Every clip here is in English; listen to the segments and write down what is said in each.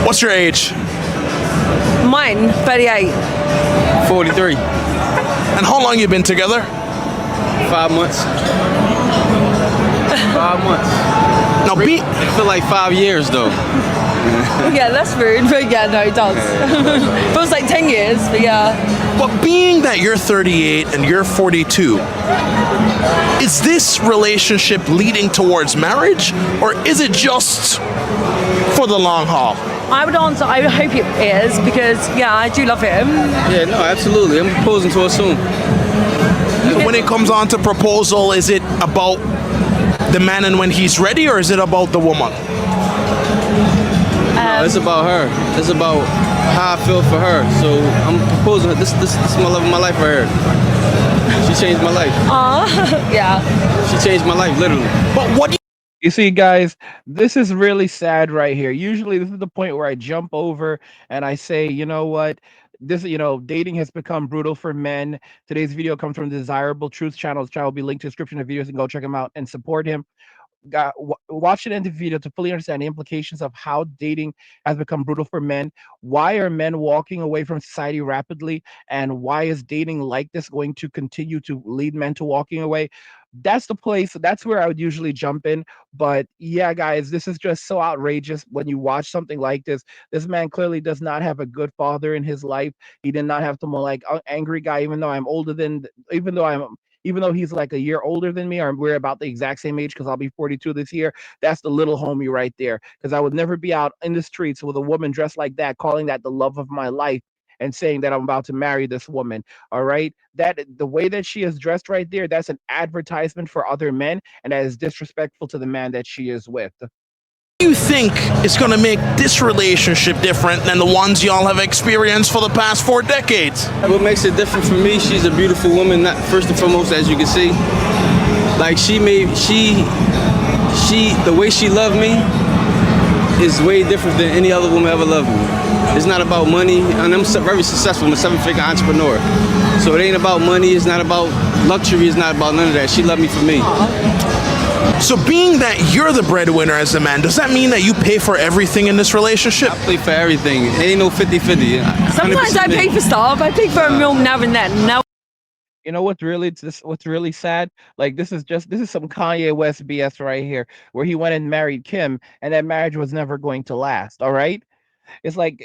What's your age? Mine, 38. 43. And how long you been together? 5 months. 5 months. Now, I feel like 5 years though. Yeah, that's rude, but yeah, no, it does. Feels like 10 years, but yeah. but being that you're 38 and you're 42, is this relationship leading towards marriage, or is it just for the long haul? I would answer, I hope it is, because yeah, I do love him. Yeah, no, absolutely. I'm proposing to her soon. When it comes on to proposal, is it about the man and when he's ready, or is it about the woman? No, it's about her. It's about how I feel for her. So I'm proposing. This is my love of my life for her. She changed my life. Yeah. She changed my life, literally. But what do You see, guys, this is really sad right here. Usually, this is the point where I jump over and I say, you know what? Dating has become brutal for men. Today's video comes from the Desirable Truth channel. His channel will be linked to the description of videos, and go check him out and support him. Watch it in the video to fully understand the implications of how dating has become brutal for men. Why are men walking away from society rapidly, and why is dating like this going to continue to lead men to walking away? That's the place. That's where I would usually jump in. But yeah, guys, this is just so outrageous when you watch something like this. This man clearly does not have a good father in his life. He did not have someone like an angry guy, even though he's like a year older than me, or we're about the exact same age, because I'll be 42 this year. That's the little homie right there. Because I would never be out in the streets with a woman dressed like that, calling that the love of my life, and saying that I'm about to marry this woman. All right. That the way that she is dressed right there, that's an advertisement for other men, and that is disrespectful to the man that she is with. you think is going to make this relationship different than the ones y'all have experienced for the past 4 decades? What makes it different for me, she's a beautiful woman, not first and foremost, as you can see. Like the way she loved me is way different than any other woman ever loved me. It's not about money, and I'm very successful. I'm a 7-figure entrepreneur. So it ain't about money, it's not about luxury, it's not about none of that. She loved me for me. So being that you're the breadwinner as a man, does that mean that you pay for everything in this relationship? I pay for everything. It ain't no 50-50. Sometimes I pay for stuff. I pay for a meal now and then. Now. You know what's really sad? Like this is some Kanye West BS right here, where he went and married Kim, and that marriage was never going to last. All right. It's like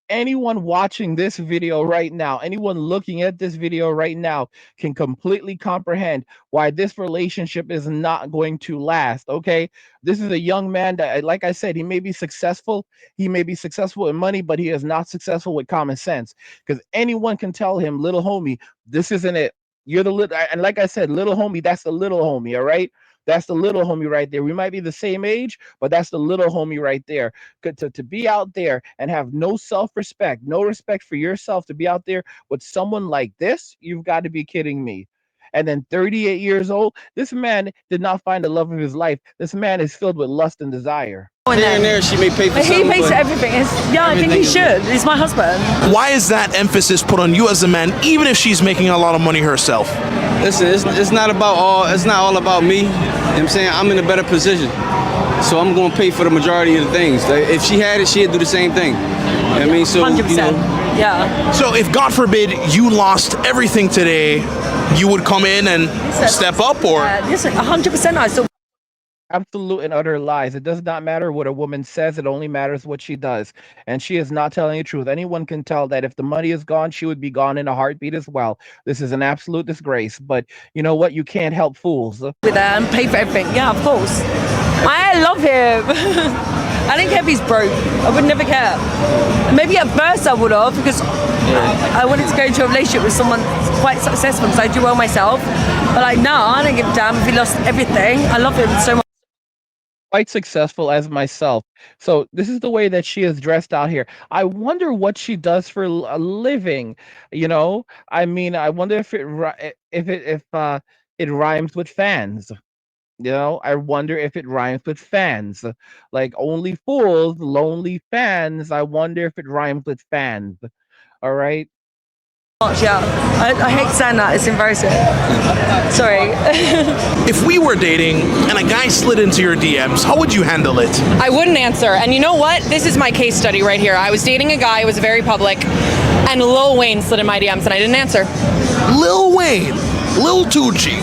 anyone watching this video right now, anyone looking at this video right now can completely comprehend why this relationship is not going to last. Okay. This is a young man that, like I said, he may be successful. He may be successful in money, but he is not successful with common sense, because anyone can tell him, little homie, this isn't it. You're the little, and like I said, little homie, that's the little homie. All right. That's the little homie right there. We might be the same age, but that's the little homie right there. To be out there and have no self-respect, no respect for yourself, to be out there with someone like this, you've got to be kidding me. And then 38 years old, this man did not find the love of his life. This man is filled with lust and desire. Here and there, she may pay for He something, pays for but everything. I think he should. He's my husband. Why is that emphasis put on you as a man, even if she's making a lot of money herself? listen, it's not all about me. You know what I'm saying? I'm in a better position. So I'm going to pay for the majority of the things. Like, if she had it, she'd do the same thing. You know what I mean? So, 100%. you know, Yeah. So if, God forbid, you lost everything today, you would come in and step up, or? Listen, 100%. I still. Absolute and utter lies. It does not matter what a woman says. It only matters what she does. And she is not telling the truth. Anyone can tell that if the money is gone, she would be gone in a heartbeat as well. This is an absolute disgrace. But you know what? You can't help fools. With them, pay for everything. Yeah, of course. I love him. I don't care if he's broke. I would never care. Maybe at first I would have, because I wanted to go into a relationship with someone quite successful, because I do well myself. But like, no, I don't give a damn if he lost everything. I love him so much. Quite successful as myself. So this is the way that she is dressed out here. I wonder what she does for a living. You know, I mean, I wonder if it rhymes with fans. You know, I wonder if it rhymes with fans. Like only fools, lonely fans. I wonder if it rhymes with fans. All right. much, yeah. I hate saying that, it's embarrassing. Sorry. If we were dating and a guy slid into your DMs, how would you handle it? I wouldn't answer. And you know what? This is my case study right here. I was dating a guy, it was very public, and Lil Wayne slid in my DMs and I didn't answer. Lil Wayne, Lil Tucci,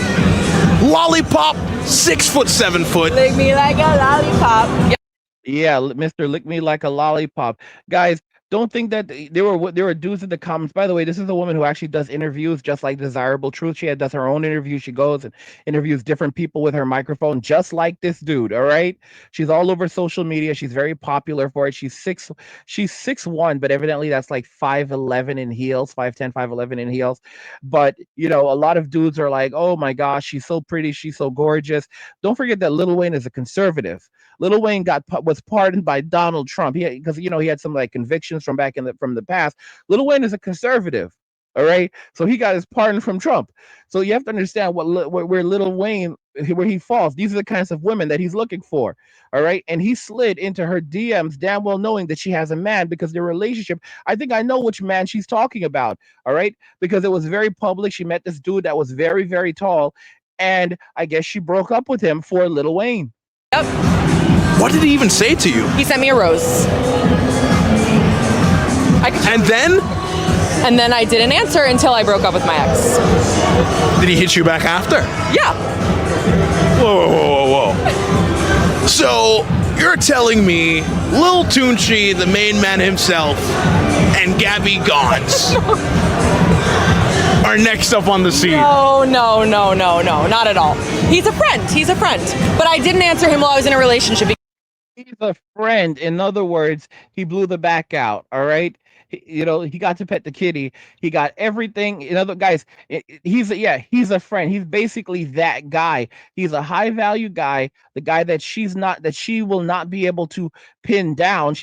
Lollipop, 6 foot, 7 foot. Lick me like a lollipop. Yeah, Mr. Lick Me Like a Lollipop. Guys, don't think that there were dudes in the comments. By the way, this is a woman who actually does interviews just like Desirable Truth. She does her own interview. She goes and interviews different people with her microphone, just like this dude. All right. She's all over social media. She's very popular for it. She's 6'1", but evidently that's like 5'11" in heels, 5'10", 5'11" in heels. But you know, a lot of dudes are like, oh my gosh, she's so pretty, she's so gorgeous. Don't forget that Lil Wayne is a conservative. Lil Wayne was pardoned by Donald Trump. Because he had some like convictions from back from the past. Lil Wayne is a conservative. All right, so he got his pardon from Trump. So you have to understand where Lil Wayne, where he falls. These are the kinds of women that he's looking for. All right, and he slid into her DMs, damn well knowing that she has a man because their relationship. I think I know which man she's talking about. All right, because it was very public. She met this dude that was very, very tall, and I guess she broke up with him for Lil Wayne. Yep. What did he even say to you? He sent me a rose. And then I didn't answer until I broke up with my ex. Did he hit you back after? Yeah. Whoa, whoa, whoa, whoa. So you're telling me Lil Tucci, the main man himself, and Gabby Gons are next up on the scene? No, not at all. He's a friend. But I didn't answer him while I was in a relationship. He's a friend. In other words, he blew the back out. All right. He got to pet the kitty. He got everything. Guys, he's a friend. He's basically that guy. He's a high value guy. The guy that she will not be able to pin down.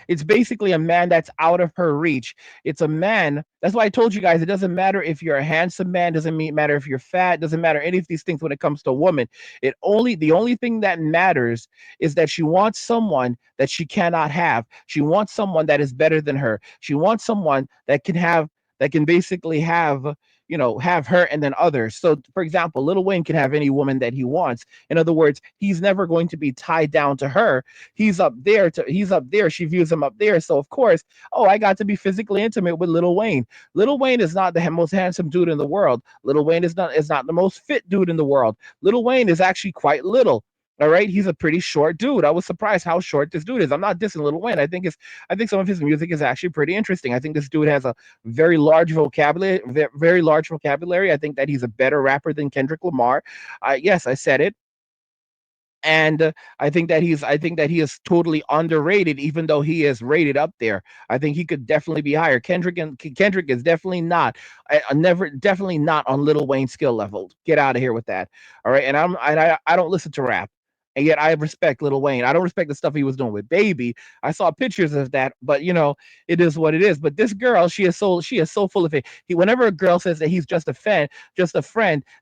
It's basically a man that's out of her reach. It's a man. That's why I told you guys, it doesn't matter if you're a handsome man, doesn't matter if you're fat, doesn't matter any of these things when it comes to a woman. The only thing that matters is that she wants someone that she cannot have. She wants someone that is better than her. She wants someone that can basically have her and then others. So for example, Lil Wayne can have any woman that he wants. In other words, he's never going to be tied down to her. He's up there. She views him up there. So of course, I got to be physically intimate with Lil Wayne. Lil Wayne is not the most handsome dude in the world. Lil Wayne is not the most fit dude in the world. Lil Wayne is actually quite little. All right, he's a pretty short dude. I was surprised how short this dude is. I'm not dissing Lil Wayne. I think some of his music is actually pretty interesting. I think this dude has a very large vocabulary. I think that he's a better rapper than Kendrick Lamar. Yes, I said it. And I think that he is totally underrated, even though he is rated up there. I think he could definitely be higher. Kendrick is definitely not, definitely not on Lil Wayne's skill level. Get out of here with that. All right, and I don't listen to rap. And yet I respect Lil Wayne. I don't respect the stuff he was doing with Baby. I saw pictures of that, but it is what it is. But this girl, she is so full of it. Whenever a girl says that he's just a friend,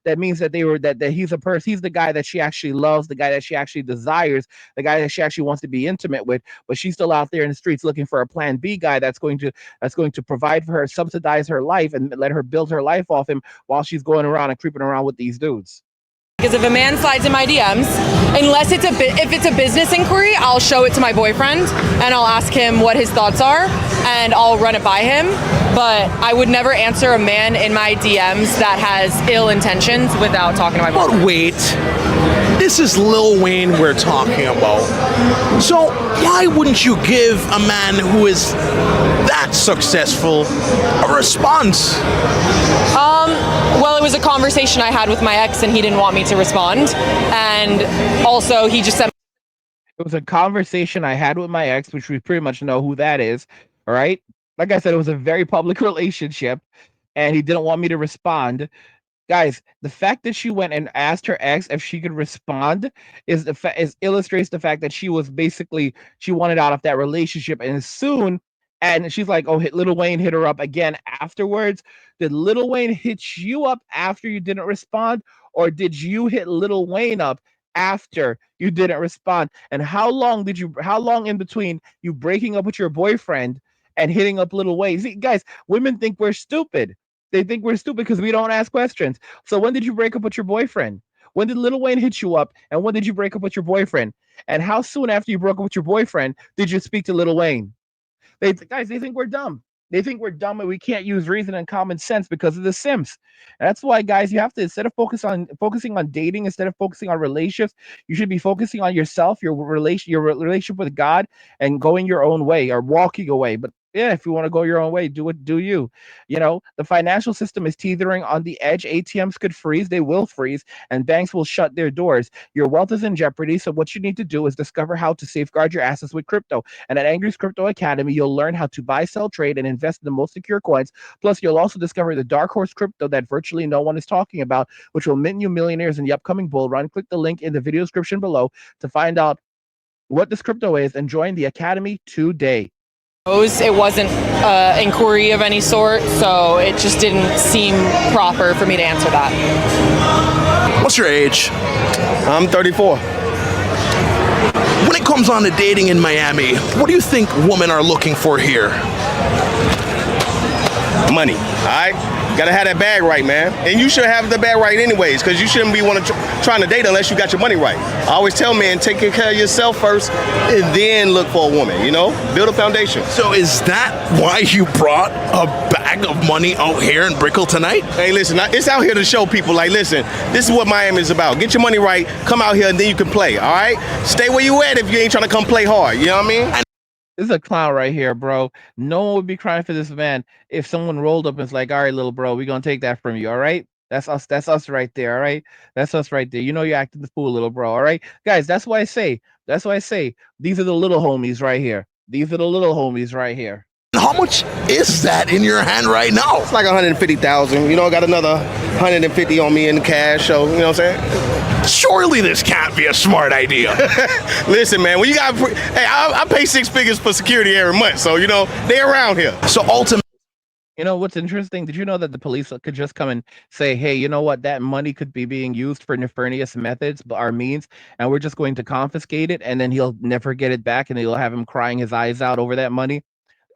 that means that that he's a person. He's the guy that she actually loves, the guy that she actually desires, the guy that she actually wants to be intimate with. But she's still out there in the streets looking for a plan B guy that's going to provide for her, subsidize her life, and let her build her life off him while she's going around and creeping around with these dudes. Because if a man slides in my DMs, unless if it's a business inquiry, I'll show it to my boyfriend and I'll ask him what his thoughts are and I'll run it by him. But I would never answer a man in my DMs that has ill intentions without talking to my boyfriend. But wait, this is Lil Wayne we're talking about. So why wouldn't you give a man who is that successful a response? Well, it was a conversation I had with my ex and he didn't want me to respond. And also he just sent. It was a conversation I had with my ex, which we pretty much know who that is. All right. Like I said, it was a very public relationship and he didn't want me to respond. Guys, the fact that she went and asked her ex if she could respond illustrates the fact that she wanted out of that relationship and she's like, Lil Wayne hit her up again afterwards. Did Lil Wayne hit you up after you didn't respond? Or did you hit Lil Wayne up after you didn't respond? And how long in between you breaking up with your boyfriend and hitting up Lil Wayne? See, guys, women think we're stupid. They think we're stupid because we don't ask questions. So when did you break up with your boyfriend? When did Lil Wayne hit you up? And when did you break up with your boyfriend? And how soon after you broke up with your boyfriend did you speak to Lil Wayne? They think we're dumb. They think we're dumb and we can't use reason and common sense because of the Sims. And that's why, guys, you have to, instead of focusing on dating, instead of focusing on relationships, you should be focusing on yourself, your relationship with God, and going your own way or walking away. But yeah, if you want to go your own way, do it. Do you? You know, the financial system is teetering on the edge. ATMs could freeze; they will freeze, and banks will shut their doors. Your wealth is in jeopardy. So what you need to do is discover how to safeguard your assets with crypto. And at Angry's Crypto Academy, you'll learn how to buy, sell, trade, and invest in the most secure coins. Plus, you'll also discover the dark horse crypto that virtually no one is talking about, which will mint you millionaires in the upcoming bull run. Click the link in the video description below to find out what this crypto is and join the academy today. It wasn't inquiry of any sort, so it just didn't seem proper for me to answer that. What's your age? I'm 34. When it comes on to dating in Miami, what do you think women are looking for here? Money, all right? Gotta have that bag right, man. And you should have the bag right anyways, because you shouldn't be trying to date unless you got your money right. I always tell men, take care of yourself first and then look for a woman, you know? Build a foundation. So is that why you brought a bag of money out here in Brickell tonight? Hey, listen, it's out here to show people, like, listen, this is what Miami is about. Get your money right, come out here, and then you can play, all right? Stay where you at if you ain't trying to come play hard, you know what I mean? This is a clown right here, bro. No one would be crying for this man if someone rolled up and was like, all right, little bro, we're going to take that from you, all right? That's us right there, all right? That's us right there. You know you're acting the fool, little bro, all right? Guys, that's why I say, these are the little homies right here. These are the little homies right here. How much is that in your hand right now? It's like 150,000. You know, I got another 150 on me in cash, so, you know what I'm saying? Surely this can't be a smart idea. Listen, man, when you got, hey, I pay 6 figures for security every month, so, you know, they're around here. So ultimately, you know what's interesting? Did you know that the police could just come and say, hey, you know what? That money could be being used for nefarious methods, but our means, and we're just going to confiscate it, and then he'll never get it back, and they'll have him crying his eyes out over that money.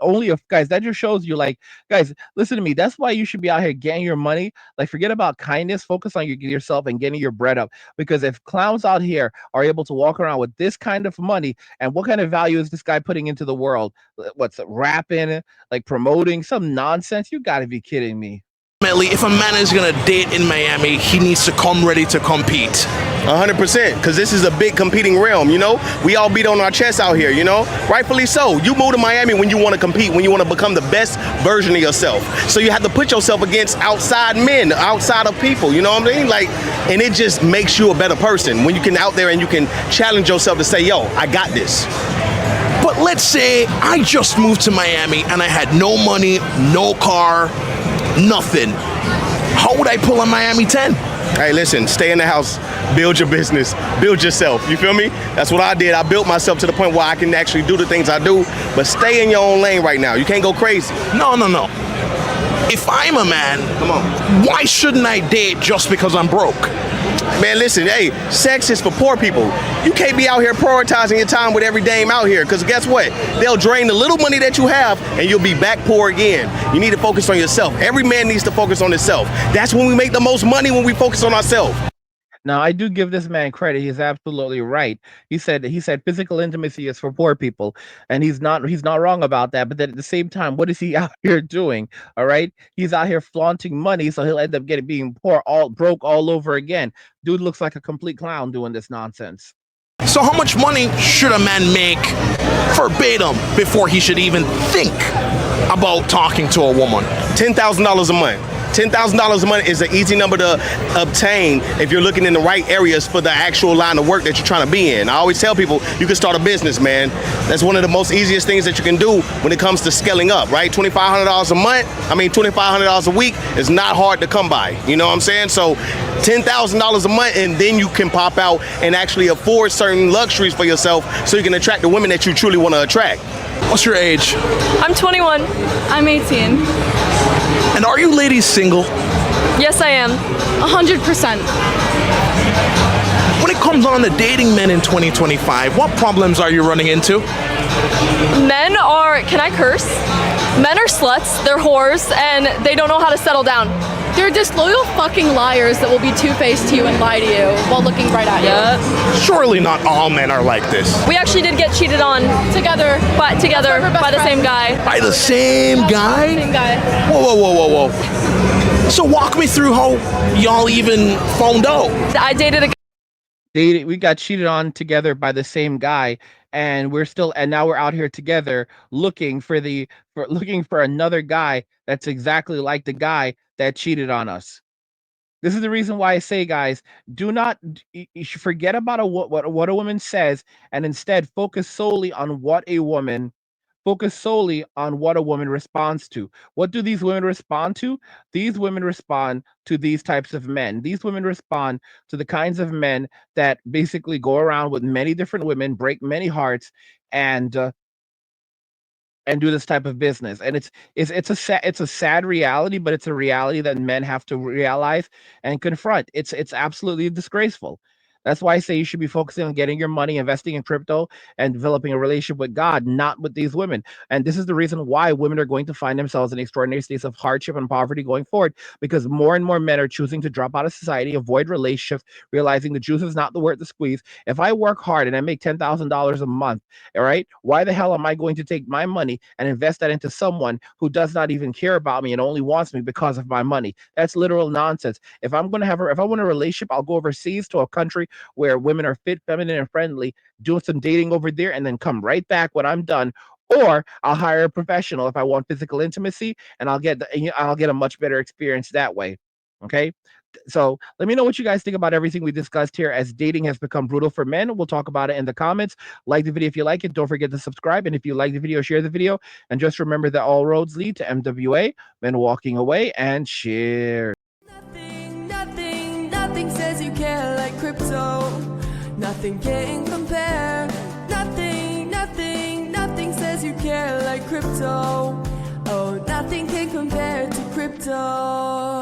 Only if, guys, that just shows you, like, guys, listen to me. That's why you should be out here getting your money. Like, forget about kindness, focus on yourself and getting your bread up. Because if clowns out here are able to walk around with this kind of money, and what kind of value is this guy putting into the world? What's rapping, like promoting some nonsense? You got to be kidding me. if a man is gonna date in Miami, he needs to come ready to compete. 100%, because this is a big competing realm, you know? We all beat on our chests out here, you know? Rightfully so. You move to Miami when you want to compete, when you want to become the best version of yourself. So you have to put yourself against outside men, outside of people, you know what I mean? Like, and it just makes you a better person when you can out there and you can challenge yourself to say, yo, I got this. But let's say I just moved to Miami and I had no money, no car, nothing. How would I pull a Miami 10? Hey, listen, stay in the house, build your business, build yourself, you feel me? That's what I did. I built myself to the point where I can actually do the things I do, but stay in your own lane right now. You can't go crazy. No. If I'm a man, come on, why shouldn't I date just because I'm broke? Man, listen, hey, sex is for poor people. You can't be out here prioritizing your time with every dame out here, because guess what? They'll drain the little money that you have and you'll be back poor again. You need to focus on yourself. Every man needs to focus on himself. That's when we make the most money, when we focus on ourselves. Now, I do give this man credit. He's absolutely right. He said physical intimacy is for poor people, and he's not wrong about that. But then at the same time, what is he out here doing? All right, he's out here flaunting money, so he'll end up being broke all over again. Dude looks like a complete clown doing this nonsense. So how much money should a man make verbatim before he should even think about talking to a woman? $10,000 a month. $10,000 a month is an easy number to obtain if you're looking in the right areas for the actual line of work that you're trying to be in. I always tell people, you can start a business, man. That's one of the most easiest things that you can do when it comes to scaling up, right? $2,500 a month, $2,500 a week is not hard to come by. You know what I'm saying? So $10,000 a month, and then you can pop out and actually afford certain luxuries for yourself so you can attract the women that you truly want to attract. What's your age? I'm 21. I'm 18. And are you ladies single? Yes, I am. 100%. When it comes on to dating men in 2025, what problems are you running into? Men are, can I curse? Men are sluts, they're whores, and they don't know how to settle down. They're disloyal fucking liars that will be two-faced to you and lie to you while looking right at you. Surely not all men are like this. We actually did get cheated on Together. by the same guy. By the same guy? Same guy. Whoa. So walk me through how y'all even found out. I dated a We got cheated on together by the same guy, and now we're out here together looking for another guy that's exactly like the guy that cheated on us. This is the reason why I say, guys, do not you should forget about what a woman says, and instead focus solely on what a woman responds to. What do these women respond to? These women respond to these types of men. These women respond to the kinds of men that basically go around with many different women, break many hearts, and do this type of business. And it's a sad reality, but it's a reality that men have to realize and confront. It's absolutely disgraceful. That's why I say you should be focusing on getting your money, investing in crypto, and developing a relationship with God, not with these women. And this is the reason why women are going to find themselves in extraordinary states of hardship and poverty going forward, because more and more men are choosing to drop out of society, avoid relationships, realizing the juice is not the worth the squeeze. If I work hard and I make $10,000 a month, all right, why the hell am I going to take my money and invest that into someone who does not even care about me and only wants me because of my money? That's literal nonsense. If I want a relationship, I'll go overseas to a country where women are fit, feminine, and friendly, do some dating over there, and then come right back when I'm done. Or I'll hire a professional if I want physical intimacy, and I'll get a much better experience that way. Okay. So let me know what you guys think about everything we discussed here, as dating has become brutal for men. We'll talk about it in the comments. Like the video if you like it. Don't forget to subscribe. And if you like the video, share the video. And just remember that all roads lead to MWA, men walking away, and share. Nothing says you care like crypto. Nothing can compare. Nothing says you care like crypto. Oh, nothing can compare to crypto.